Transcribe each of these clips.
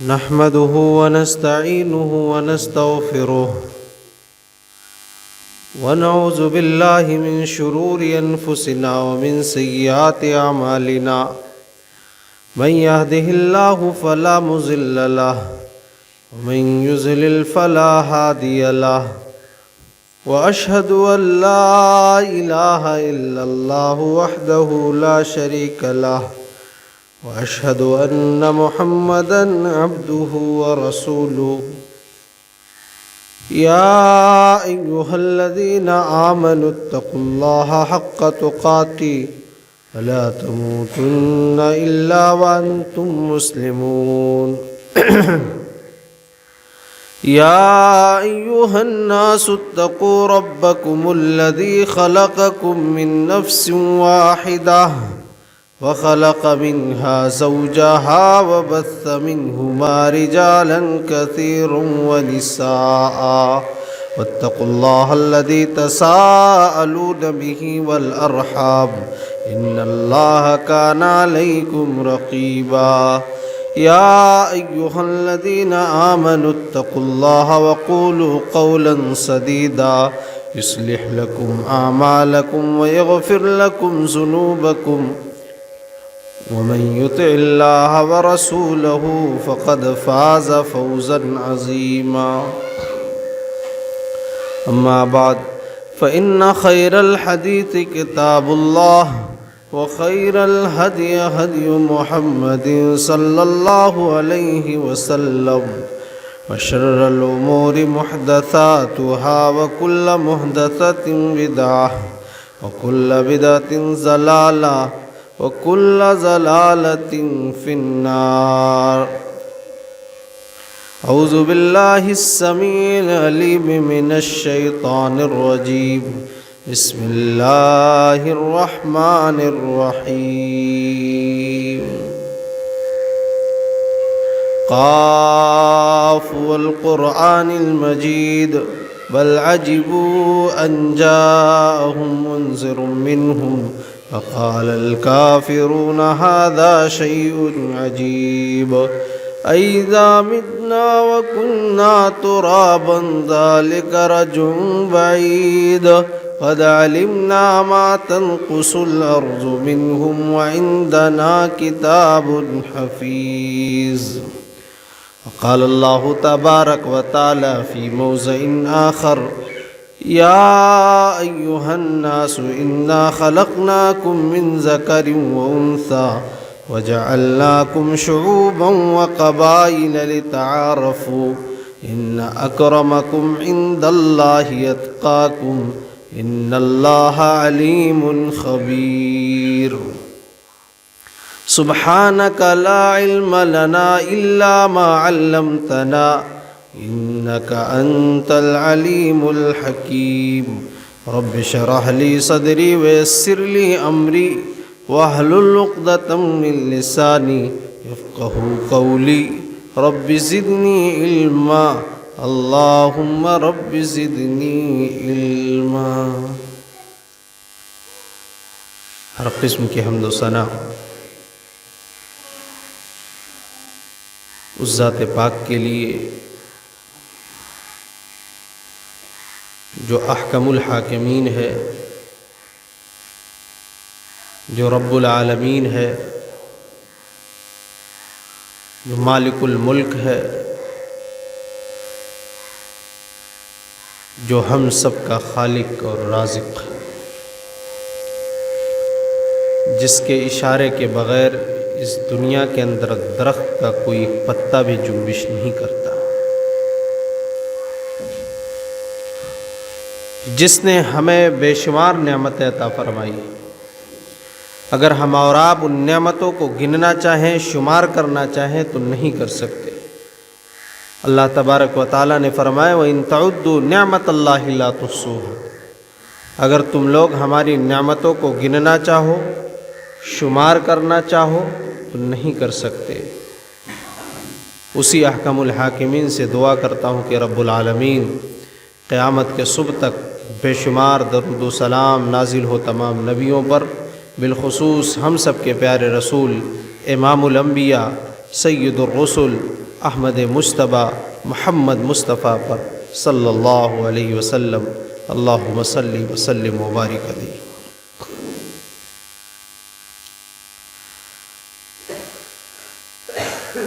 نحمده ونستعينه ونستغفره ونعوذ بالله من شرور أنفسنا ومن سيئات أعمالنا من يهده الله فلا مضل له ومن يضلل فلا هادي له وأشهد أن لا إله إلا الله وحده لا شريك له وأشهد أن محمدًا عبده ورسوله يا أيها الذين آمنوا اتقوا الله حق تقاته ولا تموتن إلا وأنتم مسلمون يا أيها الناس اتقوا ربكم الذي خلقكم من نفس واحدة وخلق منها زوجها وبث منهما رجالا كثيرا ونساء واتقوا الله الذي تساءلون به والأرحام إن الله كان عليكم رقيبا يا أيها الذين آمنوا اتقوا الله وقولوا قولا سديدا يصلح لكم أعمالكم ويغفر لكم ذنوبكم ومن يطع الله ورسوله فقد فاز فوزا عظيما أما بعد فإن خير الحديث كتاب الله وخير الهدي هدي محمد صلى الله عليه وسلم وشر الأمور محدثاتها وكل محدثة بدعة وكل بدعة ضلالة وكل ضلالة في النار أعوذ بالله السميع العليم من الشيطان الرجيم بسم الله الرحمن الرحيم قاف والقرآن المجيد بل عجبوا أن جاءهم منذر منهم فقال الكافرون هذا شيء عجيب أئذا متنا وكنا ترابا ذلك رجع بعيد قد علمنا ما تنقص الأرض منهم وعندنا كتاب حفيظ. وقال الله تبارك وتعالى في موضع آخر يا أيها الناس إنا خلقناكم من ذكر وأنثى وجعلناكم شعوبا وقبائل لتعارفوا إن أكرمكم عند الله يتقاكم إن الله عليم خبير. سبحانك لا علم لنا إلا ما علمتنا إنك أنت العليم الحكيم. رب اشرح لي صدري ويسر لي أمري واحلل عقدة من لساني يفقهوا قولي. رب زدني علما اللهم رب زدنی علما. ہر قسم کی حمد و ثنا اس ذات پاک کے لیے جو احکم الحاکمین ہے، جو رب العالمین ہے، جو مالک الملک ہے، جو ہم سب کا خالق اور رازق، جس کے اشارے کے بغیر اس دنیا کے اندر درخت کا کوئی پتا بھی جنبش نہیں کرتا، جس نے ہمیں بے شمار نعمتیں عطا فرمائی. اگر ہم اور آپ ان نعمتوں کو گننا چاہیں، شمار کرنا چاہیں تو نہیں کر سکتے. اللہ تبارک و تعالیٰ نے فرمایا وَإِن تَعُدُّوا نِعْمَةَ اللَّهِ لَا تُحْصُوهَا. اگر تم لوگ ہماری نعمتوں کو گننا چاہو، شمار کرنا چاہو تو نہیں کر سکتے. اسی احکم الحاکمین سے دعا کرتا ہوں کہ رب العالمین قیامت کے صبح تک بے شمار درود و سلام نازل ہو تمام نبیوں پر، بالخصوص ہم سب کے پیارے رسول امام الانبیاء سید الرسل احمد مجتبیٰ محمد مصطفیٰ پر صلی اللہ علیہ وسلم۔ اللہم صلی وسلم وبارک علیہ۔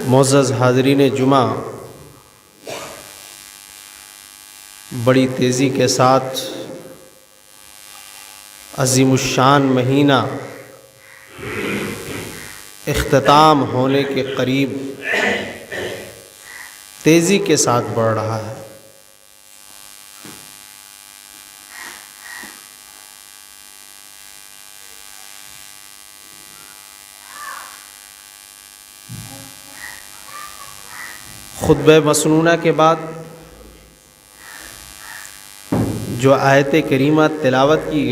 معزز حاضرین جمعہ، بڑی تیزی کے ساتھ عظیم الشان مہینہ اختتام ہونے کے قریب تیزی کے ساتھ بڑھ رہا ہے۔ خطبہ مسنونہ کے بعد جو آیت کریمہ تلاوت کی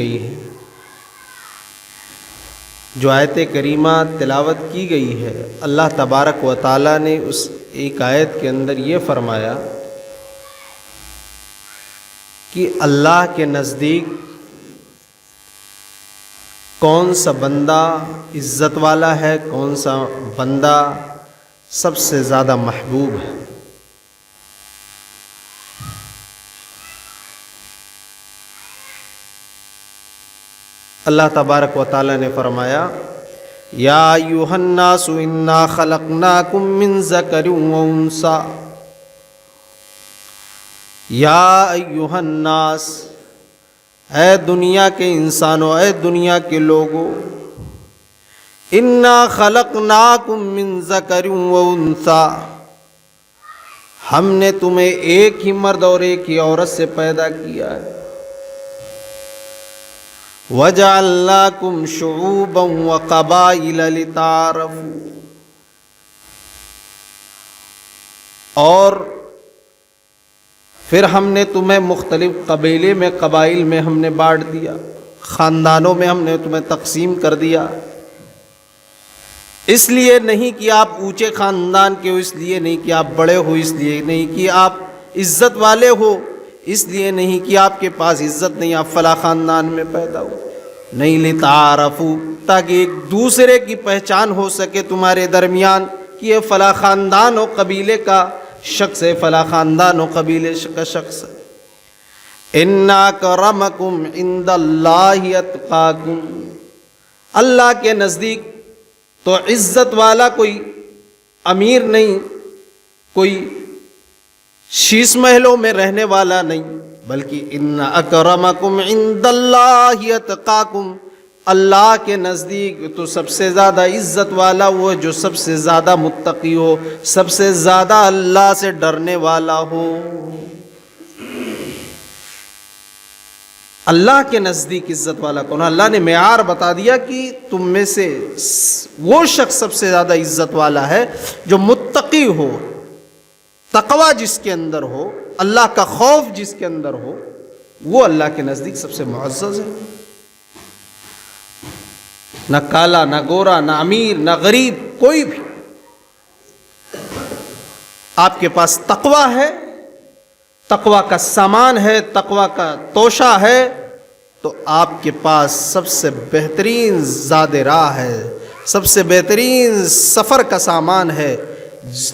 گئی ہے، اللہ تبارک و تعالیٰ نے اس ایک آیت کے اندر یہ فرمایا کہ اللہ کے نزدیک کون سا بندہ عزت والا ہے، کون سا بندہ سب سے زیادہ محبوب ہے۔ اللہ تبارک و تعالیٰ نے فرمایا یا ایھا الناس انا خلقناکم من ذکر و انثی، یا ایھا الناس، اے دنیا کے انسانوں، اے دنیا کے لوگوں، انا خلقناکم من ذکر و انثی، ہم نے تمہیں ایک ہی مرد اور ایک ہی عورت سے پیدا کیا ہے۔ وَجَعَلْنَاكُمْ شُعُوبًا وَقَبَائِلَ لِتَعَارَفُوا، اور پھر ہم نے تمہیں مختلف قبائل میں ہم نے بانٹ دیا، خاندانوں میں ہم نے تمہیں تقسیم کر دیا۔ اس لیے نہیں کہ آپ اونچے خاندان کے ہو، اس لیے نہیں کہ آپ بڑے ہو، اس لیے نہیں کہ آپ عزت والے ہو، اس لیے نہیں کہ آپ کے پاس عزت نہیں، آپ فلاں خاندان میں پیدا ہو، نہیں، لتعارفوا، تاکہ ایک دوسرے کی پہچان ہو سکے تمہارے درمیان کہ یہ فلاں خاندان و قبیلے کا شخص ہے، فلاں خاندان و قبیلے کا شخص ہے۔ ان اکرمکم عند اللہ اتقاکم، اللہ کے نزدیک تو عزت والا کوئی امیر نہیں، کوئی شیش محلوں میں رہنے والا نہیں، بلکہ ان اکرمکم عند اللہ اتقاکم، اللہ کے نزدیک تو سب سے زیادہ عزت والا وہ جو سب سے زیادہ متقی ہو، سب سے زیادہ اللہ سے ڈرنے والا ہو۔ اللہ کے نزدیک عزت والا کون؟ اللہ نے معیار بتا دیا کہ تم میں سے وہ شخص سب سے زیادہ عزت والا ہے جو متقی ہو، تقوی جس کے اندر ہو، اللہ کا خوف جس کے اندر ہو، وہ اللہ کے نزدیک سب سے معزز ہے۔ نہ کالا، نہ گورا، نہ امیر، نہ غریب، کوئی بھی آپ کے پاس تقوی ہے، تقوی کا سامان ہے، تقوی کا توشہ ہے، تو آپ کے پاس سب سے بہترین زاد راہ ہے، سب سے بہترین سفر کا سامان ہے۔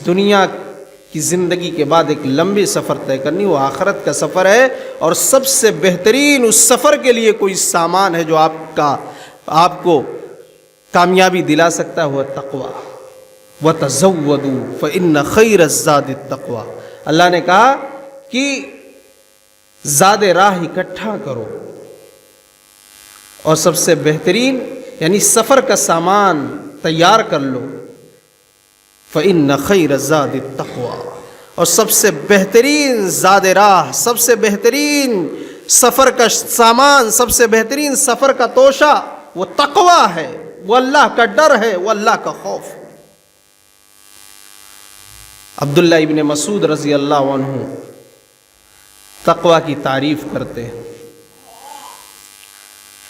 دنیا کی زندگی کے بعد ایک لمبی سفر طے کرنی، وہ آخرت کا سفر ہے، اور سب سے بہترین اس سفر کے لیے کوئی سامان ہے جو آپ کو کامیابی دلا سکتا ہے، وہ تقوی۔ وَتَزَوَّدُوا فَإِنَّ خَيْرَ الزَّادِ التَّقْوَىٰ، اللہ نے کہا کہ زاد راہ اکٹھا کرو، اور سب سے بہترین یعنی سفر کا سامان تیار کر لو۔ فَإِنَّ خَيْرَ الزَّادِ التَّقْوَىٰ، اور سب سے بہترین زاد راہ، سب سے بہترین سفر کا سامان، سب سے بہترین سفر کا توشہ وہ تقوی ہے، وہ اللہ کا ڈر ہے، وہ اللہ کا خوف۔ عبداللہ ابن مسعود رضی اللہ عنہ تقوی کی تعریف کرتے ہیں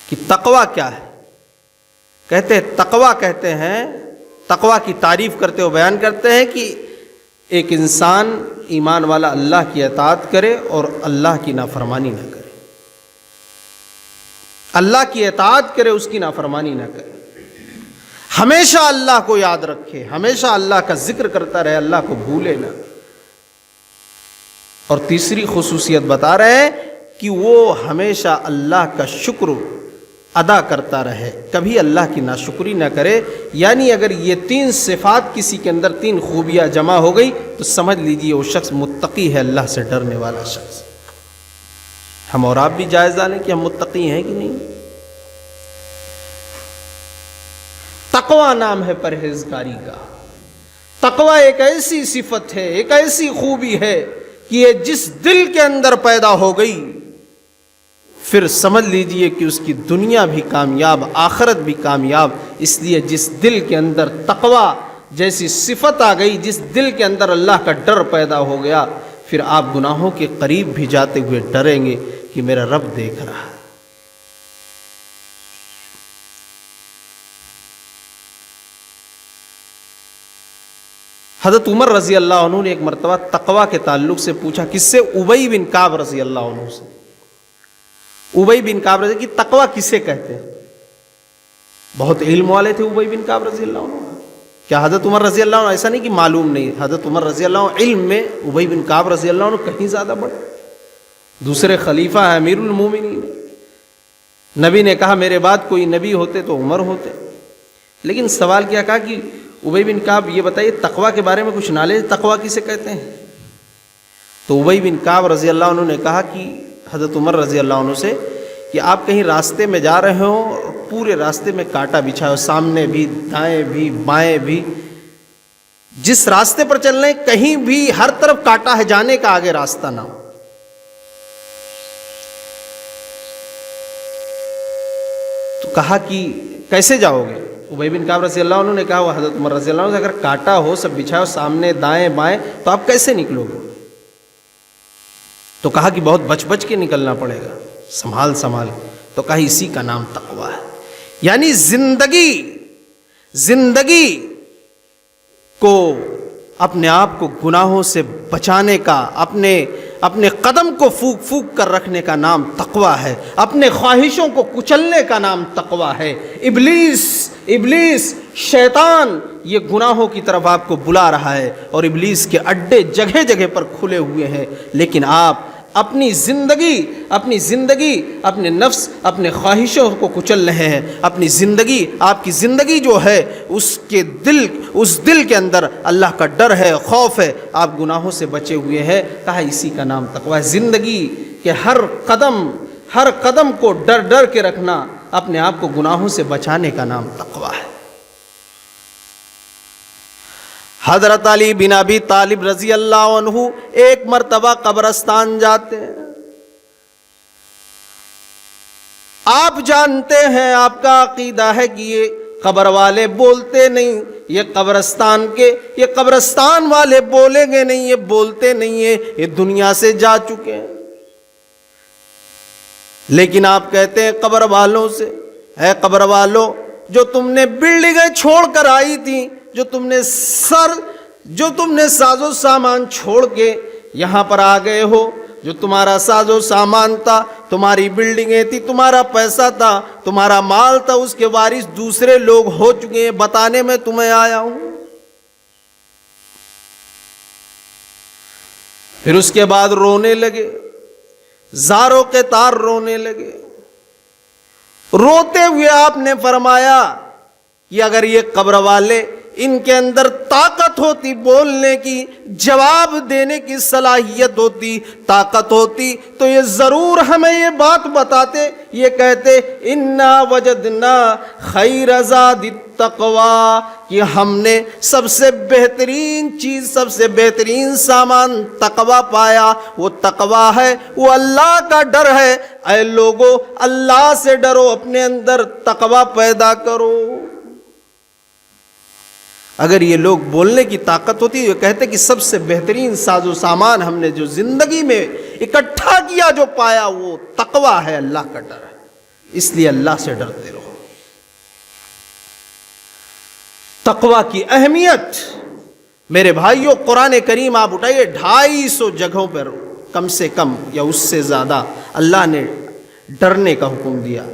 کہ تقوی کیا ہے؟ کہتے ہیں تقوی، کہتے ہیں تقوی کی تعریف کرتے ہوئے بیان کرتے ہیں کہ ایک انسان ایمان والا اللہ کی اطاعت کرے اور اللہ کی نافرمانی نہ کرے، اللہ کی اطاعت کرے، اس کی نافرمانی نہ کرے، ہمیشہ اللہ کو یاد رکھے، ہمیشہ اللہ کا ذکر کرتا رہے، اللہ کو بھولے نہ۔ اور تیسری خصوصیت بتا رہے ہیں کہ وہ ہمیشہ اللہ کا شکر ادا کرتا رہے، کبھی اللہ کی ناشکری نہ کرے۔ یعنی اگر یہ تین صفات کسی کے اندر، تین خوبیاں جمع ہو گئی تو سمجھ لیجیے وہ شخص متقی ہے، اللہ سے ڈرنے والا شخص۔ ہم اور آپ بھی جائزہ لیں کہ ہم متقی ہیں کہ نہیں۔ تقویٰ نام ہے پرہیزگاری کا۔ تقویٰ ایک ایسی صفت ہے، ایک ایسی خوبی ہے کہ یہ جس دل کے اندر پیدا ہو گئی پھر سمجھ لیجئے کہ اس کی دنیا بھی کامیاب، آخرت بھی کامیاب۔ اس لیے جس دل کے اندر تقویٰ جیسی صفت آ گئی، جس دل کے اندر اللہ کا ڈر پیدا ہو گیا، پھر آپ گناہوں کے قریب بھی جاتے ہوئے ڈریں گے کہ میرا رب دیکھ رہا ہے۔ حضرت عمر رضی اللہ عنہ نے ایک مرتبہ تقویٰ کے تعلق سے پوچھا، کس سے؟ ابی بن کعب رضی اللہ عنہ سے۔ ابی بن کعب رضی کہ تقویٰ کسے کہتے ہیں؟ بہت علم والے تھے ابی بن کعب رضی اللہ عنہ۔ کیا حضرت عمر رضی اللہ عنہ ایسا نہیں کہ معلوم نہیں، حضرت عمر رضی اللہ عنہ علم میں ابی بن کعب رضی اللہ عنہ کہیں زیادہ بڑے، دوسرے خلیفہ ہیں، امیر المومنین۔ نبی نے کہا میرے بعد کوئی نبی ہوتے تو عمر ہوتے، لیکن سوال کیا کہا کہ ابی بن کعب یہ بتائیے تقویٰ کے بارے میں کچھ نالج، تقویٰ کسے کہتے ہیں؟ تو ابی بن کعب رضی اللہ عنہ نے کہا کہ حضرت عمر رضی اللہ عنہ سے کہ آپ کہیں راستے میں جا رہے ہوں، پورے راستے میں کانٹا بچھا ہو، سامنے بھی، دائیں بھی، بائیں بھی، جس راستے پر چل رہے ہیں کہیں بھی ہر طرف کانٹا ہے، جانے کا آگے راستہ نہ ہو۔ تو کہا کہ کیسے جاؤ گے؟ ابی بن کعب رضی اللہ عنہ نے کہا وہ حضرت عمر رضی اللہ عنہ سے اگر کانٹا ہو، سب بچھا ہو، سامنے دائیں بائیں، تو آپ کیسے نکلو گے؟ تو کہا کہ بہت بچ بچ کے نکلنا پڑے گا، سنبھال سنبھال۔ تو کہا اسی کا نام تقویٰ ہے۔ یعنی زندگی کو اپنے آپ کو گناہوں سے بچانے کا، اپنے قدم کو پھونک پھونک کر رکھنے کا نام تقویٰ ہے، اپنے خواہشوں کو کچلنے کا نام تقویٰ ہے۔ ابلیس شیطان یہ گناہوں کی طرف آپ کو بلا رہا ہے، اور ابلیس کے اڈے جگہ جگہ پر کھلے ہوئے ہیں، لیکن آپ اپنی زندگی اپنے نفس، اپنے خواہشوں کو کچل رہے ہیں۔ اپنی زندگی، آپ کی زندگی جو ہے اس دل کے اندر اللہ کا ڈر ہے، خوف ہے، آپ گناہوں سے بچے ہوئے ہیں۔ کہا اسی کا نام تقویٰ ہے۔ زندگی کے ہر قدم کو ڈر کے رکھنا، اپنے آپ کو گناہوں سے بچانے کا نام تقویٰ ہے۔ حضرت علی بن ابی طالب رضی اللہ عنہ ایک مرتبہ قبرستان جاتے ہیں۔ آپ جانتے ہیں، آپ کا عقیدہ ہے کہ یہ قبر والے بولتے نہیں، یہ قبرستان والے بولیں گے نہیں، یہ بولتے نہیں ہیں، یہ دنیا سے جا چکے ہیں۔ لیکن آپ کہتے ہیں قبر والوں سے، اے قبر والوں، جو تم نے بلڈنگیں چھوڑ کر آئی تھی، جو تم نے ساز و سامان چھوڑ کے یہاں پر آ گئے ہو، جو تمہارا ساز و سامان تھا، تمہاری بلڈنگیں تھی، تمہارا پیسہ تھا، تمہارا مال تھا، اس کے وارث دوسرے لوگ ہو چکے ہیں، بتانے میں تمہیں آیا ہوں۔ پھر اس کے بعد رونے لگے، زاروں کے تار رونے لگے۔ روتے ہوئے آپ نے فرمایا کہ اگر یہ قبر والے، ان کے اندر طاقت ہوتی بولنے کی، جواب دینے کی صلاحیت ہوتی، طاقت ہوتی، تو یہ ضرور ہمیں یہ بات بتاتے، یہ کہتے انا وجدنا خیر زاد التقوی، کہ ہم نے سب سے بہترین چیز، سب سے بہترین سامان تقوی پایا۔ وہ تقوی ہے، وہ اللہ کا ڈر ہے۔ اے لوگو، اللہ سے ڈرو، اپنے اندر تقوی پیدا کرو۔ اگر یہ لوگ بولنے کی طاقت ہوتی، یہ کہتے کہ سب سے بہترین ساز و سامان ہم نے جو زندگی میں اکٹھا کیا، جو پایا، وہ تقویٰ ہے، اللہ کا ڈر ہے۔ اس لیے اللہ سے ڈرتے رہو۔ تقویٰ کی اہمیت میرے بھائیوں، قرآن کریم آپ اٹھائیے، 250 جگہوں پر کم سے کم یا اس سے زیادہ اللہ نے ڈرنے کا حکم دیا۔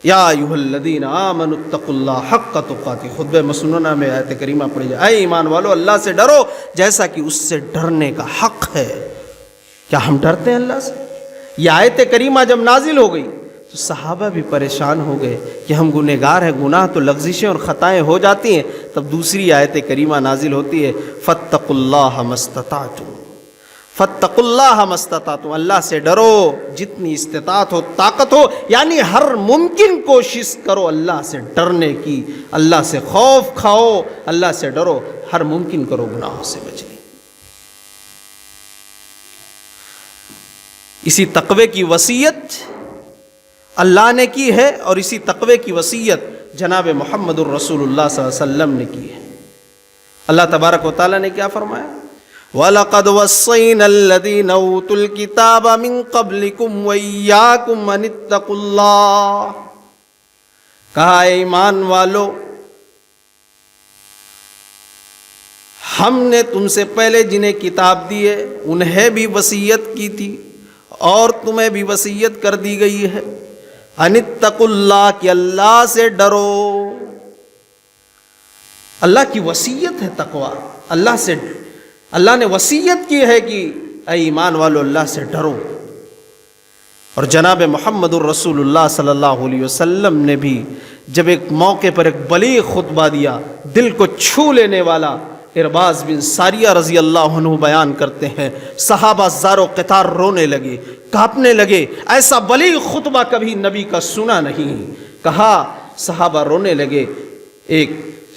یا ایھا الذین آمنوا اتقوا اللہ حق تقاتہ، خطبہ مسنونہ میں آیت کریمہ پڑھی جائے، اے ایمان والو اللہ سے ڈرو جیسا کہ اس سے ڈرنے کا حق ہے۔ کیا ہم ڈرتے ہیں اللہ سے؟ یہ آیت کریمہ جب نازل ہو گئی تو صحابہ بھی پریشان ہو گئے کہ ہم گنہگار ہیں، گناہ تو لغزشیں اور خطائیں ہو جاتی ہیں۔ تب دوسری آیت کریمہ نازل ہوتی ہے، فاتقوا اللہ ما استطعتم، فاتقوا اللہ ما استطعتم، اللہ سے ڈرو جتنی استطاعت ہو، طاقت ہو، یعنی ہر ممکن کوشش کرو اللہ سے ڈرنے کی، اللہ سے خوف کھاؤ، اللہ سے ڈرو، ہر ممکن کرو گناہوں سے بچنے۔ اسی تقوی کی وصیت اللہ نے کی ہے، اور اسی تقوی کی وصیت جناب محمد الرسول اللہ صلی اللہ علیہ وسلم نے کی ہے۔ اللہ تبارک و تعالیٰ نے کیا فرمایا؟ وَلَقَدْ وَصَّيْنَا الَّذِينَ أُوتُوا الْكِتَابَ مِن قَبْلِكُمْ وَإِيَّاكُمْ أَنِ اتَّقُوا اللَّهَ، کہا اے ایمان والو ہم نے تم سے پہلے جنہیں کتاب دی ہے انہیں بھی وصیت کی تھی اور تمہیں بھی وصیت کر دی گئی ہے، ان اتقوا اللہ، کہ اللہ سے ڈرو۔ اللہ کی وصیت ہے تقوی، اللہ نے وصیت کی ہے کہ اے ایمان والو اللہ سے ڈرو۔ اور جناب محمد الرسول اللہ صلی اللہ علیہ وسلم نے بھی جب ایک موقع پر ایک بلیغ خطبہ دیا، دل کو چھو لینے والا، ارباز بن ساریہ رضی اللہ عنہ بیان کرتے ہیں، صحابہ زار و قطار رونے لگے، کانپنے لگے، ایسا بلیغ خطبہ کبھی نبی کا سنا نہیں۔ کہا صحابہ رونے لگے، ایک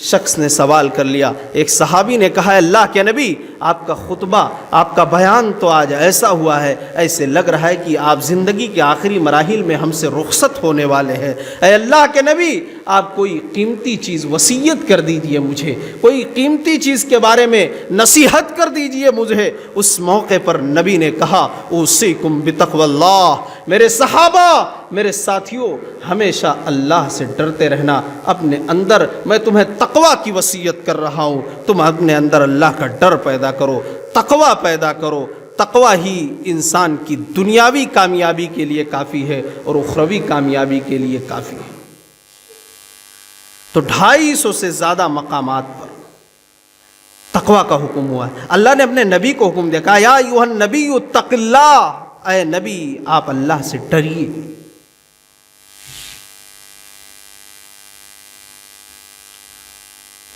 شخص نے سوال کر لیا، ایک صحابی نے کہا اللہ کے نبی آپ کا خطبہ، آپ کا بیان تو آج ایسا ہوا ہے، ایسے لگ رہا ہے کہ آپ زندگی کے آخری مراحل میں ہم سے رخصت ہونے والے ہیں۔ اے اللہ کے نبی آپ کوئی قیمتی چیز وصیت کر دیجئے، مجھے کوئی قیمتی چیز کے بارے میں نصیحت کر دیجئے مجھے۔ اس موقع پر نبی نے کہا اوصیکم بتقوی اللہ، میرے صحابہ، میرے ساتھیوں، ہمیشہ اللہ سے ڈرتے رہنا اپنے اندر، میں تمہیں تقوی کی وصیت کر رہا ہوں، تم اپنے اندر اللہ کا ڈر پیدا کرو، تقوی پیدا کرو۔ تقوی ہی انسان کی دنیاوی کامیابی کے لیے کافی ہے اور اخروی کامیابی کے لیے کافی ہے۔ تو 250 سے زیادہ مقامات پر تقوی کا حکم ہوا ہے۔ اللہ نے اپنے نبی کو حکم دیا، کہا یا ایھا النبی اتق اللہ، اے نبی آپ اللہ سے ڈریے۔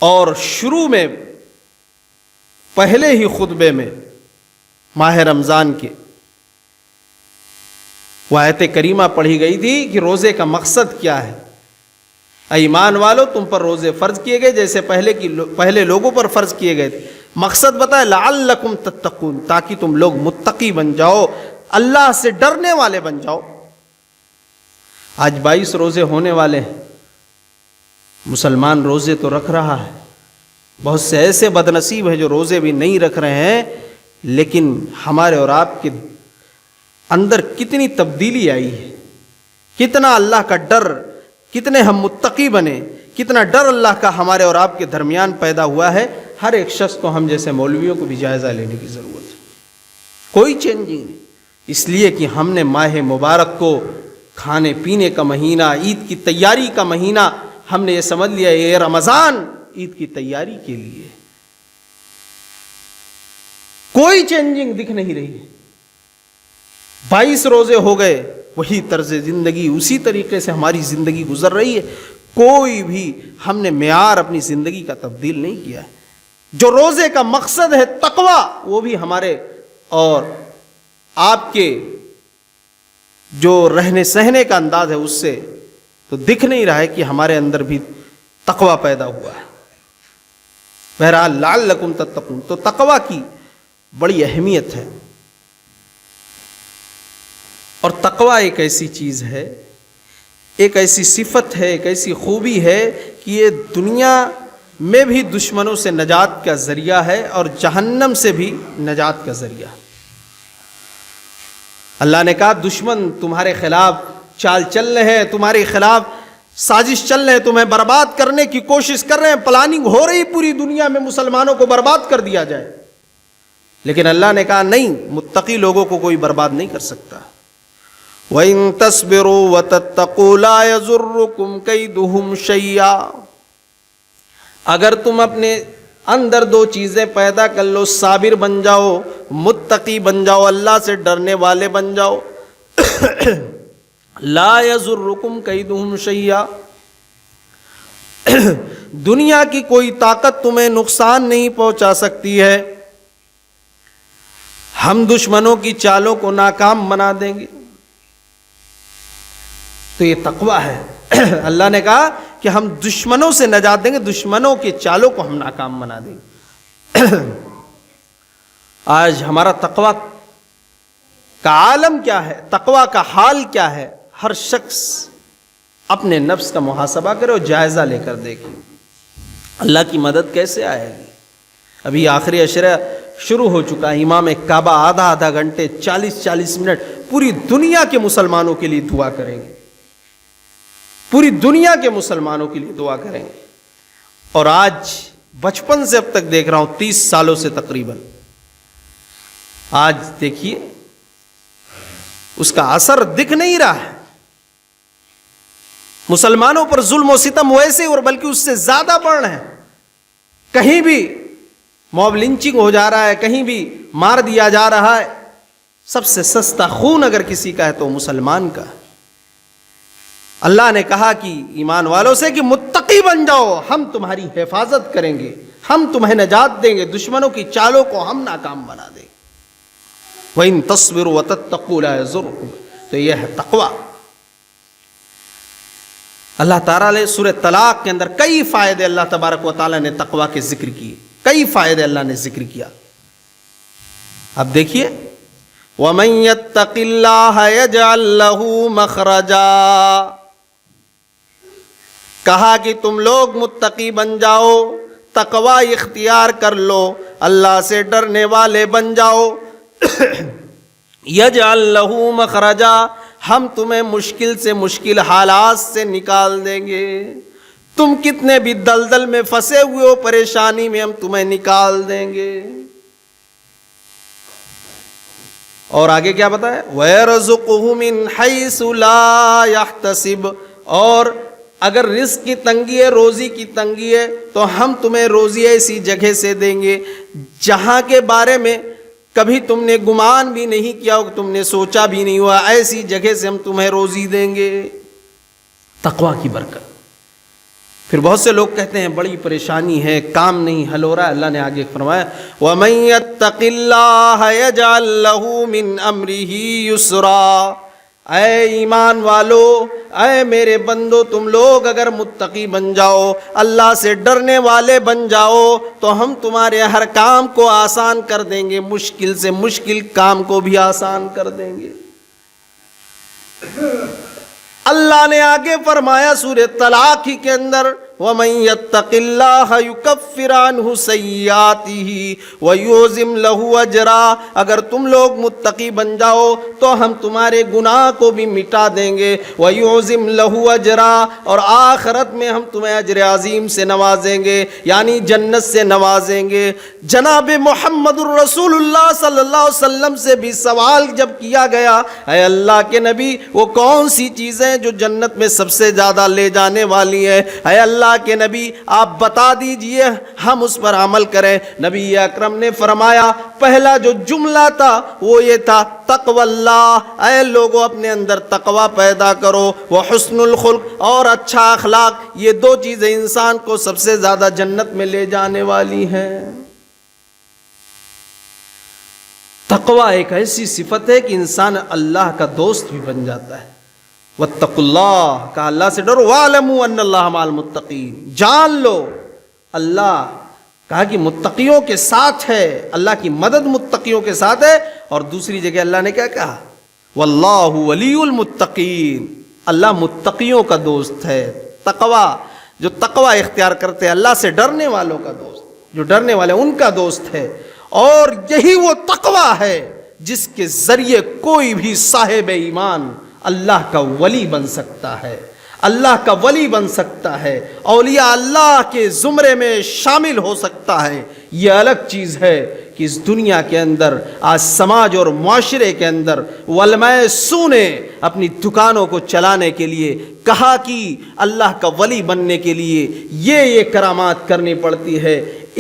اور شروع میں پہلے ہی خطبے میں ماہ رمضان کے وہ آیت کریمہ پڑھی گئی تھی کہ روزے کا مقصد کیا ہے۔ اے ایمان والو تم پر روزے فرض کیے گئے جیسے پہلے لوگوں پر فرض کیے گئے تھے۔ مقصد بتایا لعلکم تتقون، تاکہ تم لوگ متقی بن جاؤ، اللہ سے ڈرنے والے بن جاؤ۔ آج 22 روزے ہونے والے ہیں، مسلمان روزے تو رکھ رہا ہے، بہت سے ایسے بد نصیب ہیں جو روزے بھی نہیں رکھ رہے ہیں، لیکن ہمارے اور آپ کے اندر کتنی تبدیلی آئی ہے، کتنا اللہ کا ڈر، کتنے ہم متقی بنے، کتنا ڈر اللہ کا ہمارے اور آپ کے درمیان پیدا ہوا ہے۔ ہر ایک شخص کو، ہم جیسے مولویوں کو بھی جائزہ لینے کی ضرورت ہے۔ کوئی چینجنگ نہیں، اس لیے کہ ہم نے ماہ مبارک کو کھانے پینے کا مہینہ، عید کی تیاری کا مہینہ ہم نے یہ سمجھ لیا، یہ رمضان عید کی تیاری کے لیے۔ کوئی چینجنگ دکھ نہیں رہی ہے، 22 روزے ہو گئے، وہی طرز زندگی، اسی طریقے سے ہماری زندگی گزر رہی ہے، کوئی بھی ہم نے معیار اپنی زندگی کا تبدیل نہیں کیا ہے۔ جو روزے کا مقصد ہے تقوی، وہ بھی ہمارے اور آپ کے جو رہنے سہنے کا انداز ہے اس سے تو دکھ نہیں رہا ہے کہ ہمارے اندر بھی تقوی پیدا ہوا ہے۔ بہرحال لعلکم تتقون، تو تقوی کی بڑی اہمیت ہے، اور تقوی ایک ایسی چیز ہے، ایک ایسی صفت ہے، ایک ایسی خوبی ہے کہ یہ دنیا میں بھی دشمنوں سے نجات کا ذریعہ ہے اور جہنم سے بھی نجات کا ذریعہ۔ اللہ نے کہا دشمن تمہارے خلاف چال چل رہے ہیں، تمہارے خلاف سازش چل رہے ہیں، تمہیں برباد کرنے کی کوشش کر رہے ہیں، پلاننگ ہو رہی پوری دنیا میں مسلمانوں کو برباد کر دیا جائے، لیکن اللہ نے کہا نہیں، متقی لوگوں کو کوئی برباد نہیں کر سکتا۔ وَإِن تَصْبِرُوا وَتَتَّقُوا لَا يَضُرُّكُمْ كَيْدُهُمْ شَيْئًا. اگر تم اپنے اندر دو چیزیں پیدا کر لو، صابر بن جاؤ، متقی بن جاؤ، اللہ سے ڈرنے والے بن جاؤ، لا یضرکم کیدہم شیئا، دنیا کی کوئی طاقت تمہیں نقصان نہیں پہنچا سکتی ہے، ہم دشمنوں کی چالوں کو ناکام بنا دیں گے. تو یہ تقویٰ ہے. اللہ نے کہا کہ ہم دشمنوں سے نجات دیں گے، دشمنوں کے چالوں کو ہم ناکام بنا دیں گے. آج ہمارا تقویٰ کا عالم کیا ہے، تقویٰ کا حال کیا ہے؟ ہر شخص اپنے نفس کا محاسبہ کرے اور جائزہ لے کر دیکھے اللہ کی مدد کیسے آئے گی. ابھی آخری عشرہ شروع ہو چکا ہے، امام کعبہ آدھا گھنٹے 40 منٹ پوری دنیا کے مسلمانوں کے لیے دعا کریں گے، پوری دنیا کے مسلمانوں کے لیے دعا کریں گے. اور آج بچپن سے اب تک دیکھ رہا ہوں، 30 سالوں سے تقریباً، آج دیکھیے اس کا اثر دکھ نہیں رہا ہے. مسلمانوں پر ظلم و ستم ویسے اور بلکہ اس سے زیادہ بڑھ رہے ہیں. کہیں بھی موب لنچنگ ہو جا رہا ہے، کہیں بھی مار دیا جا رہا ہے. سب سے سستا خون اگر کسی کا ہے تو مسلمان کا ہے. اللہ نے کہا کہ ایمان والوں سے کہ متقی بن جاؤ، ہم تمہاری حفاظت کریں گے، ہم تمہیں نجات دیں گے، دشمنوں کی چالوں کو ہم ناکام بنا دیں گے. وَإِن تَصْبِرُوا وَتَتَّقُوا لَا يَضُرُّكُمْ. تو یہ ہے تقویٰ. اللہ تعالیٰ نے سورہ طلاق کے اندر کئی فائدے اللہ تبارک و تعالیٰ نے تقویٰ کے ذکر کیے، کئی فائدے اللہ نے ذکر کیا. اب دیکھیے وَمَن يَتَّقِ اللَّهَ يَجْعَل لَّهُ مَخْرَجًا. کہا کہ تم لوگ متقی بن جاؤ، تقویٰ اختیار کر لو، اللہ سے ڈرنے والے بن جاؤ. یجعل لہ مخرجا، ہم تمہیں مشکل سے مشکل حالات سے نکال دیں گے. تم کتنے بھی دلدل میں پھنسے ہوئے ہو، پریشانی میں، ہم تمہیں نکال دیں گے. اور آگے کیا بتایا؟ وَيَرْزُقْهُ مِنْ حَيْثُ لَا يَحْتَسِبُ. اور اگر رزق کی تنگی ہے، روزی کی تنگی ہے، تو ہم تمہیں روزی ایسی جگہ سے دیں گے جہاں کے بارے میں کبھی تم نے گمان بھی نہیں کیا ہو، تم نے سوچا بھی نہیں ہوا، ایسی جگہ سے ہم تمہیں روزی دیں گے. تقویٰ کی برکت. پھر بہت سے لوگ کہتے ہیں بڑی پریشانی ہے، کام نہیں حل ہو رہا ہے. اللہ نے آگے فرمایا وَمَن يَتَّقِ اللَّهَ يَجْعَل لَّهُ مِنْ أَمْرِهِ يُسْرًا. اے ایمان والو، اے میرے بندو، تم لوگ اگر متقی بن جاؤ، اللہ سے ڈرنے والے بن جاؤ، تو ہم تمہارے ہر کام کو آسان کر دیں گے، مشکل سے مشکل کام کو بھی آسان کر دیں گے. اللہ نے آگے فرمایا سورہ طلاق ہی کے اندر وَمَن يَتَّقِ اللَّهَ يُكَفِّرْ عَنْهُ سَيِّئَاتِهِ وَيُعْظِمْ لَهُ أَجْرًا. اگر تم لوگ متقی بن جاؤ تو ہم تمہارے گناہ کو بھی مٹا دیں گے. وَيُعْظِمْ لَهُ أَجْرًا. اور آخرت میں ہم تمہیں اجر عظیم سے نوازیں گے، یعنی جنت سے نوازیں گے. جناب محمد الرسول اللہ صلی اللہ علیہ وسلم سے بھی سوال جب کیا گیا، اے اللہ کے نبی، وہ کون سی چیزیں جو جنت میں سب سے زیادہ لے جانے والی ہیں؟ اے اللہ کے نبی آپ بتا دیجئے، ہم اس پر عمل کریں. نبی اکرم نے فرمایا، پہلا جو جملہ تھا وہ یہ تھا تقوی اللہ. اے لوگوں اپنے اندر تقوی پیدا کرو، وحسن الخلق، اور اچھا اخلاق. یہ دو چیزیں انسان کو سب سے زیادہ جنت میں لے جانے والی ہیں. تقوی ایک ایسی صفت ہے کہ انسان اللہ کا دوست بھی بن جاتا ہے. واتقوا اللہ، کہا اللہ سے ڈرو. وَاعْلَمُوا أَنَّ اللَّهَ مَعَ الْمُتَّقِينَ، جان لو اللہ کہا کہ متقیوں کے ساتھ ہے، اللہ کی مدد متقیوں کے ساتھ ہے. اور دوسری جگہ اللہ نے کیا کہا؟ وَاللَّهُ وَلِيُّ الْمُتَّقِينَ، اللہ متقیوں کا دوست ہے. تقوی، جو تقوی اختیار کرتے ہیں، اللہ سے ڈرنے والوں کا دوست، جو ڈرنے والے ان کا دوست ہے. اور یہی وہ تقوی ہے جس کے ذریعے کوئی بھی صاحب ایمان اللہ کا ولی بن سکتا ہے، اللہ کا ولی بن سکتا ہے، اولیاء اللہ کے زمرے میں شامل ہو سکتا ہے. یہ الگ چیز ہے کہ اس دنیا کے اندر آج سماج اور معاشرے کے اندر علماء سو نے اپنی دکانوں کو چلانے کے لیے کہا کہ اللہ کا ولی بننے کے لیے یہ کرامات کرنی پڑتی ہے،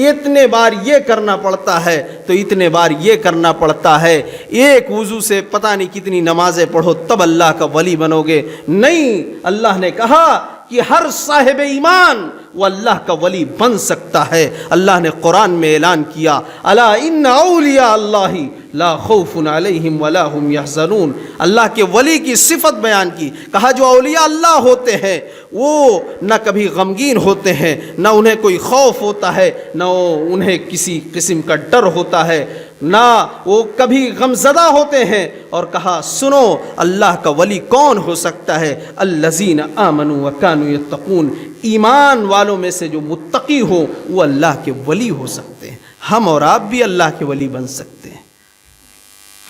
اتنے بار یہ کرنا پڑتا ہے تو اتنے بار یہ کرنا پڑتا ہے، ایک وضو سے پتہ نہیں کتنی نمازیں پڑھو تب اللہ کا ولی بنو گے۔ نہیں، اللہ نے کہا کہ ہر صاحب ایمان وہ اللہ کا ولی بن سکتا ہے۔ اللہ نے قرآن میں اعلان کیا، الا ان اولیاء اللہ لا خوف علیہم ولا هم یحزنون۔ اللہ کے ولی کی صفت بیان کی، کہا جو اولیاء اللہ ہوتے ہیں وہ نہ کبھی غمگین ہوتے ہیں، نہ انہیں کوئی خوف ہوتا ہے، نہ انہیں کسی قسم کا ڈر ہوتا ہے، نہ وہ کبھی غمزدہ ہوتے ہیں۔ اور کہا سنو اللہ کا ولی کون ہو سکتا ہے؟ الذین آمنوا وکانوا یتقون، ایمان والوں میں سے جو متقی ہو وہ اللہ کے ولی ہو سکتے ہیں۔ ہم اور آپ بھی اللہ کے ولی بن سکتے ہیں۔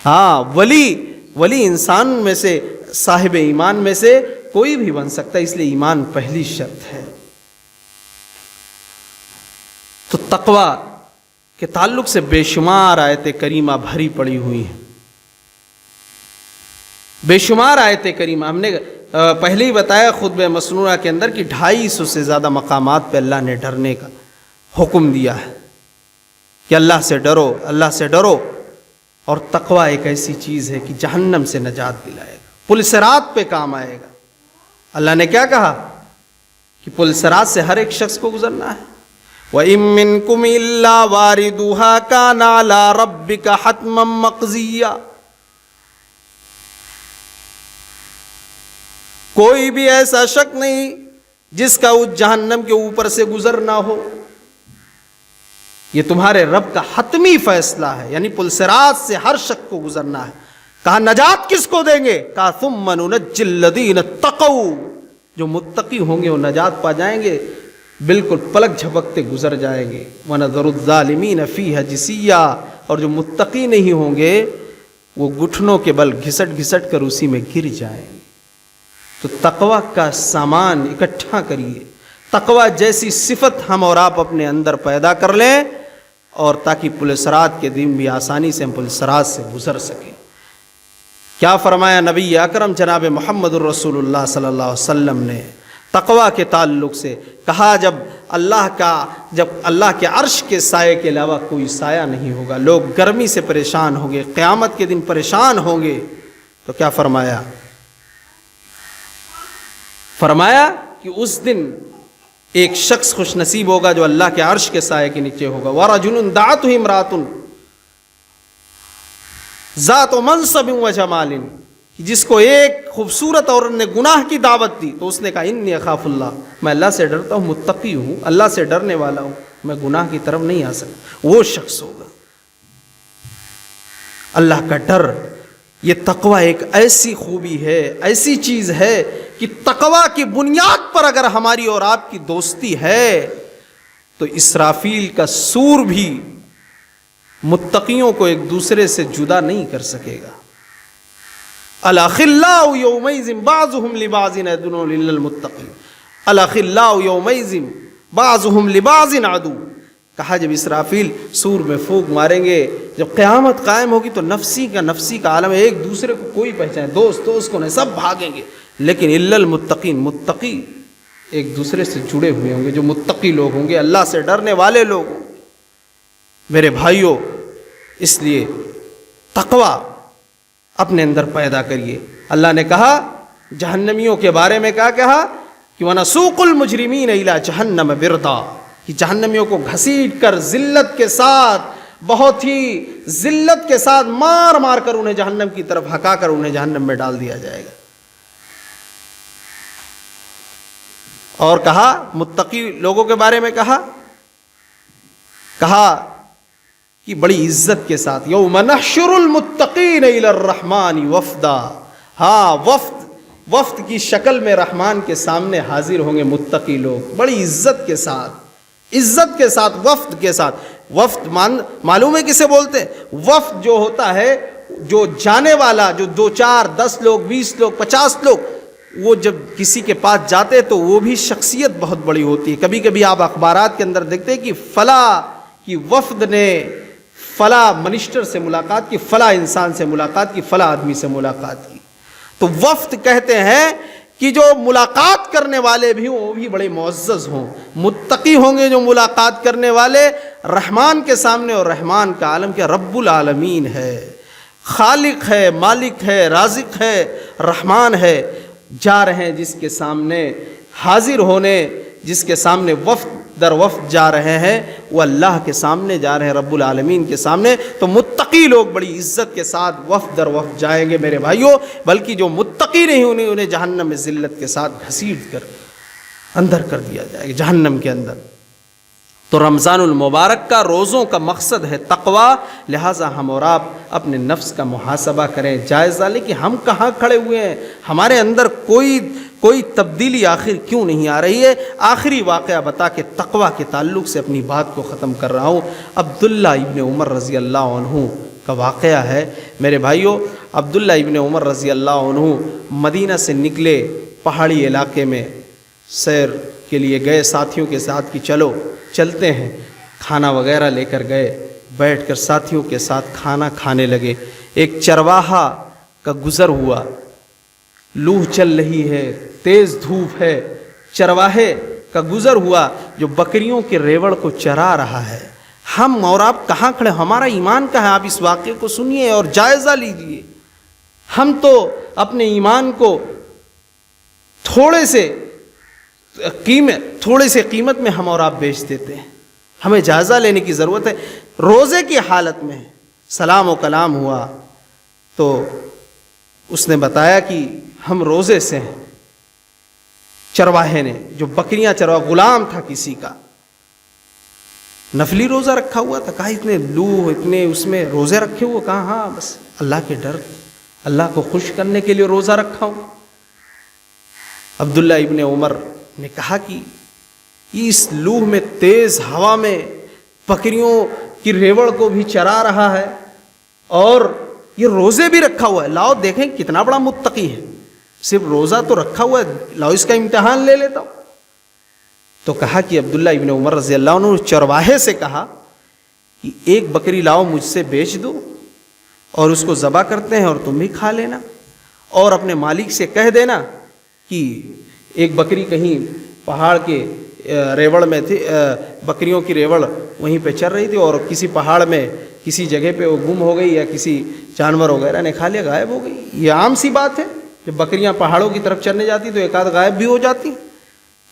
ہاں، ولی انسان میں سے، صاحب ایمان میں سے کوئی بھی بن سکتا ہے، اس لیے ایمان پہلی شرط ہے۔ تو تقوی کے تعلق سے بے شمار آیت کریمہ بھری پڑی ہوئی ہیں، بے شمار آیت کریمہ۔ ہم نے پہلے ہی بتایا خطبہ مسنونہ کے اندر کہ 250 سے زیادہ مقامات پہ اللہ نے ڈرنے کا حکم دیا ہے کہ اللہ سے ڈرو، اللہ سے ڈرو۔ اور تقوی ایک ایسی چیز ہے کہ جہنم سے نجات دلائے گا، پل صراط پہ کام آئے گا۔ اللہ نے کیا کہا کہ پل صراط سے ہر ایک شخص کو گزرنا ہے۔ وَإِن مِّنكُمْ إِلَّا وَارِدُهَا كَانَ عَلَىٰ رَبِّكَ حَتْمًا مَّقْضِيًّا، کوئی بھی ایسا شخص نہیں جس کا اس جہنم کے اوپر سے گزرنا ہو، یہ تمہارے رب کا حتمی فیصلہ ہے، یعنی پل صراط سے ہر شخص کو گزرنا ہے۔ کہا نجات کس کو دیں گے؟ کہا ثُمَّ نُنَجِّي الَّذِينَ اتَّقَوْا، جو متقی ہوں گے وہ نجات پا جائیں گے، بالکل پلک جھپکتے گزر جائیں گے۔ وَنَذَرُ الظَّالِمِينَ فِيهَا جِثِيًّا، اور جو متقی نہیں ہوں گے وہ گھٹنوں کے بل گھسٹ گھسٹ کر اسی میں گر جائیں گے۔ تو تقوی کا سامان اکٹھا کریے، تقوی جیسی صفت ہم اور آپ اپنے اندر پیدا کر لیں، اور تاکہ پل صراط کے دن بھی آسانی سے ہم پل صراط سے گزر سکیں۔ کیا فرمایا نبی اکرم جناب محمد الرسول اللہ صلی اللہ علیہ وسلم نے تقوی کے تعلق سے؟ کہا جب اللہ کے عرش کے سائے کے علاوہ کوئی سایہ نہیں ہوگا، لوگ گرمی سے پریشان ہوں گے، قیامت کے دن پریشان ہوں گے، تو کیا فرمایا؟ فرمایا کہ اس دن ایک شخص خوش نصیب ہوگا جو اللہ کے عرش کے سائے کے نیچے ہوگا۔ وَرَجُلٌ دَعَتْهُ امْرَأَةٌ ذَاتُ مَنْصَبٍ وَجَمَالٍ، جس کو ایک خوبصورت عورت نے گناہ کی دعوت دی تو اس نے کہا انی اخاف اللہ، میں اللہ سے ڈرتا ہوں، متقی ہوں، اللہ سے ڈرنے والا ہوں، میں گناہ کی طرف نہیں آ سکتا۔ وہ شخص ہوگا۔ اللہ کا ڈر، یہ تقوی ایک ایسی خوبی ہے، ایسی چیز ہے کہ تقوی کی بنیاد پر اگر ہماری اور آپ کی دوستی ہے تو اسرافیل کا سور بھی متقیوں کو ایک دوسرے سے جدا نہیں کر سکے گا۔ الاخلاء یومئذ بعضهم لبعض عدو الا المتقین، الاخلاء یومئذ بعضهم لبعض عدو۔ کہا جب اسرافیل سور میں پھونک ماریں گے، جب قیامت قائم ہوگی تو نفسی کا عالم ہے، ایک دوسرے کو کوئی پہچانے، دوست کو نہیں، سب بھاگیں گے، لیکن الا المتقین، متقی ایک دوسرے سے جڑے ہوئے ہوں گے، جو متقی لوگ ہوں گے، اللہ سے ڈرنے والے لوگ ہوں گے۔ میرے بھائیوں، اس لیے تقوی اپنے اندر پیدا کریے۔ اللہ نے کہا جہنمیوں کے بارے میں کیا کہا کہ وَنَسُوقُ الْمُجْرِمِينَ إِلَىٰ جَهَنَّمَ وِرْدًا، کہ جہنمیوں کو گھسیٹ کر ذلت کے ساتھ، بہت ہی ذلت کے ساتھ مار مار کر انہیں جہنم کی طرف ہکا کر انہیں جہنم میں ڈال دیا جائے گا۔ اور کہا متقی لوگوں کے بارے میں کہا کہ بڑی عزت کے ساتھ یوم نحشر المتقین الی الرحمن وفدا، ہاں وفد کی شکل میں رحمان کے سامنے حاضر ہوں گے متقی لوگ، بڑی عزت کے ساتھ وفد کے ساتھ۔ وفد معلوم ہے کسے بولتے ہیں؟ وفد جو ہوتا ہے، جو جانے والا، جو 2 4 10 لوگ 20 لوگ 50 لوگ، وہ جب کسی کے پاس جاتے تو وہ بھی شخصیت بہت بڑی ہوتی ہے۔ کبھی کبھی آپ اخبارات کے اندر دیکھتے ہیں کہ فلاں کی وفد نے فلاں منسٹر سے ملاقات کی، فلاں انسان سے ملاقات کی، فلاں آدمی سے ملاقات کی۔ تو وفد کہتے ہیں کہ جو ملاقات کرنے والے بھی ہوں وہ بھی بڑے معزز ہوں، متقی ہوں گے جو ملاقات کرنے والے رحمان کے سامنے، اور رحمان کا عالم کیا؟ رب العالمین ہے، خالق ہے، مالک ہے، رازق ہے، رحمان ہے۔ جا رہے ہیں جس کے سامنے حاضر ہونے، جس کے سامنے وفد در وفد جا رہے ہیں، وہ اللہ کے سامنے جا رہے ہیں، رب العالمین کے سامنے۔ تو متقی لوگ بڑی عزت کے ساتھ وفد در وفد جائیں گے میرے بھائیوں، بلکہ جو متقی نہیں انہیں جہنم میں ذلت کے ساتھ گھسیٹ کر اندر کر دیا جائے گا، جہنم کے اندر۔ تو رمضان المبارک کا روزوں کا مقصد ہے تقویٰ، لہٰذا ہم اور آپ اپنے نفس کا محاسبہ کریں، جائزہ لیں کہ ہم کہاں کھڑے ہوئے ہیں، ہمارے اندر کوئی تبدیلی آخر کیوں نہیں آ رہی ہے۔ آخری واقعہ بتا کے تقویٰ کے تعلق سے اپنی بات کو ختم کر رہا ہوں۔ عبداللہ ابن عمر رضی اللہ عنہ کا واقعہ ہے میرے بھائیوں۔ عبداللہ ابن عمر رضی اللہ عنہ مدینہ سے نکلے، پہاڑی علاقے میں سیر کے لیے گئے ساتھیوں کے ساتھ کہ چلو چلتے ہیں، کھانا وغیرہ لے کر گئے، بیٹھ کر ساتھیوں کے ساتھ کھانا کھانے لگے۔ ایک چرواہا کا گزر ہوا، لو چل رہی ہے، تیز دھوپ ہے، چرواہے کا گزر ہوا جو بکریوں کے ریوڑ کو چرا رہا ہے۔ ہم اور آپ کہاں کھڑے، ہمارا ایمان کہاں ہے؟ آپ اس واقعے کو سنیے اور جائزہ لیجئے۔ ہم تو اپنے ایمان کو تھوڑے سے قیمت میں ہم اور آپ بیچ دیتے ہیں۔ ہمیں جائزہ لینے کی ضرورت ہے۔ روزے کی حالت میں سلام و کلام ہوا تو اس نے بتایا کہ ہم روزے سے ہیں۔ چرواہے نے، جو بکریاں چرواہ غلام تھا کسی کا، نفلی روزہ رکھا ہوا تھا، کہا اتنے اس میں روزے رکھے ہوئے، کہا ہاں بس اللہ کے ڈر، اللہ کو خوش کرنے کے لیے روزہ رکھا ہوں۔ عبداللہ ابن عمر نے کہا کہ اس لوح میں، تیز ہوا میں بکریوں کی ریوڑ کو بھی چرا رہا ہے اور یہ روزے بھی رکھا ہوا ہے، لاؤ دیکھیں کتنا بڑا متقی ہے، صرف روزہ تو رکھا ہوا ہے، لاؤ اس کا امتحان لے لیتا ہوں۔ تو کہا کہ عبداللہ ابن عمر رضی اللہ عنہ چرواہے سے کہا کہ ایک بکری لاؤ مجھ سے بیچ دو اور اس کو ذبح کرتے ہیں اور تم بھی کھا لینا، اور اپنے مالک سے کہہ دینا کہ ایک بکری کہیں پہاڑ کے ریوڑ میں تھی، بکریوں کی ریوڑ وہیں پہ چر رہی تھی اور کسی پہاڑ میں کسی جگہ پہ وہ گم ہو گئی یا کسی جانور وغیرہ نے کھا لیا، غائب ہو گئی۔ یہ عام سی بات ہے، جب بکریاں پہاڑوں کی طرف چرنے جاتی تو ایک آدھ غائب بھی ہو جاتی،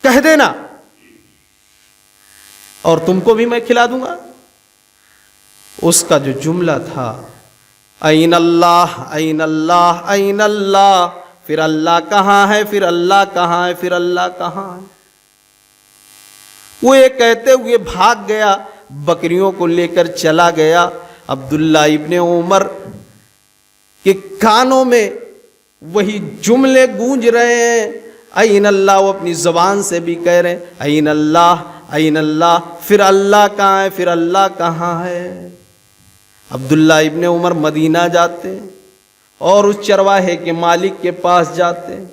کہہ دینا اور تم کو بھی میں کھلا دوں گا۔ اس کا جو جملہ تھا این اللہ این اللہ این اللہ، پھر اللہ کہاں ہے، پھر اللہ کہاں ہے، پھر اللہ کہاں ہے۔ وہ یہ کہتے ہوئے بھاگ گیا، بکریوں کو لے کر چلا گیا۔ عبداللہ ابن عمر کے کانوں میں وہی جملے گونج رہے ہیں، این اللہ، وہ اپنی زبان سے بھی کہہ رہے ہیں این اللہ این اللہ، پھر اللہ کہاں ہے، پھر اللہ کہاں ہے۔ عبداللہ ابن عمر مدینہ جاتے ہیں اور اس چرواہے کے مالک کے پاس جاتے ہیں،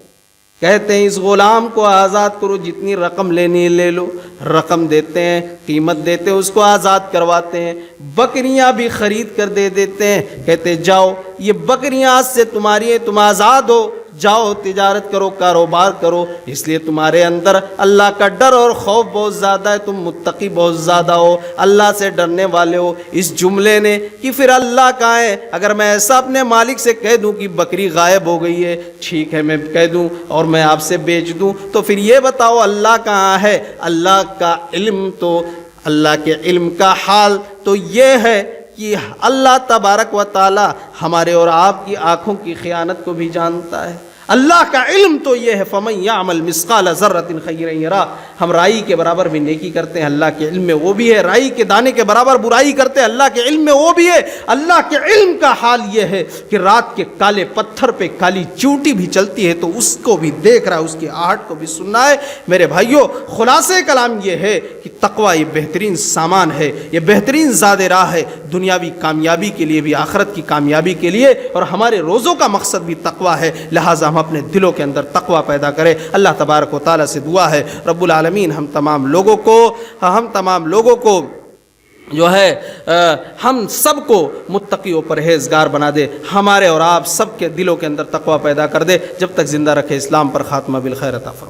کہتے ہیں اس غلام کو آزاد کرو، جتنی رقم لینی ہے لے لو۔ رقم دیتے ہیں، قیمت دیتے ہیں، اس کو آزاد کرواتے ہیں، بکریاں بھی خرید کر دے دیتے ہیں، کہتے جاؤ یہ بکریاں آج سے تمہاری ہیں، تم آزاد ہو، جاؤ تجارت کرو، کاروبار کرو، اس لیے تمہارے اندر اللہ کا ڈر اور خوف بہت زیادہ ہے، تم متقی بہت زیادہ ہو، اللہ سے ڈرنے والے ہو۔ اس جملے نے کہ پھر اللہ کہاں ہے، اگر میں ایسا اپنے مالک سے کہہ دوں کہ بکری غائب ہو گئی ہے، ٹھیک ہے میں کہہ دوں اور میں آپ سے بیچ دوں، تو پھر یہ بتاؤ اللہ کہاں ہے۔ اللہ کا علم تو، اللہ کے علم کا حال تو یہ ہے کہ اللہ تبارک و تعالی ہمارے اور آپ کی آنکھوں کی خیانت کو بھی جانتا ہے۔ اللہ کا علم تو یہ ہے فَمَن يَعْمَلْ مِثْقَالَ ذَرَّةٍ خَيْرًا يَرَهُ، ہم رائی کے برابر بھی نیکی کرتے ہیں، اللہ کے علم میں وہ بھی ہے، رائی کے دانے کے برابر برائی کرتے ہیں، اللہ کے علم میں وہ بھی ہے۔ اللہ کے علم کا حال یہ ہے کہ رات کے کالے پتھر پہ کالی چونٹی بھی چلتی ہے تو اس کو بھی دیکھ رہا ہے، اس کی آہٹ کو بھی سننا ہے۔ میرے بھائیوں، خلاصے کلام یہ ہے کہ تقویٰ یہ بہترین سامان ہے، یہ بہترین زاد راہ ہے، دنیاوی کامیابی کے لیے بھی، آخرت کی کامیابی کے لیے، اور ہمارے روزوں کا مقصد بھی تقویٰ ہے، لہٰذا ہم اپنے دلوں کے اندر تقویٰ پیدا کریں۔ اللہ تبارک و تعالیٰ سے دعا ہے رب العالمین ہم تمام لوگوں کو جو ہے ہم سب کو متقی و پرہیزگار بنا دے، ہمارے اور آپ سب کے دلوں کے اندر تقوی پیدا کر دے، جب تک زندہ رکھے اسلام پر خاتمہ بالخیر عطا فرمائے۔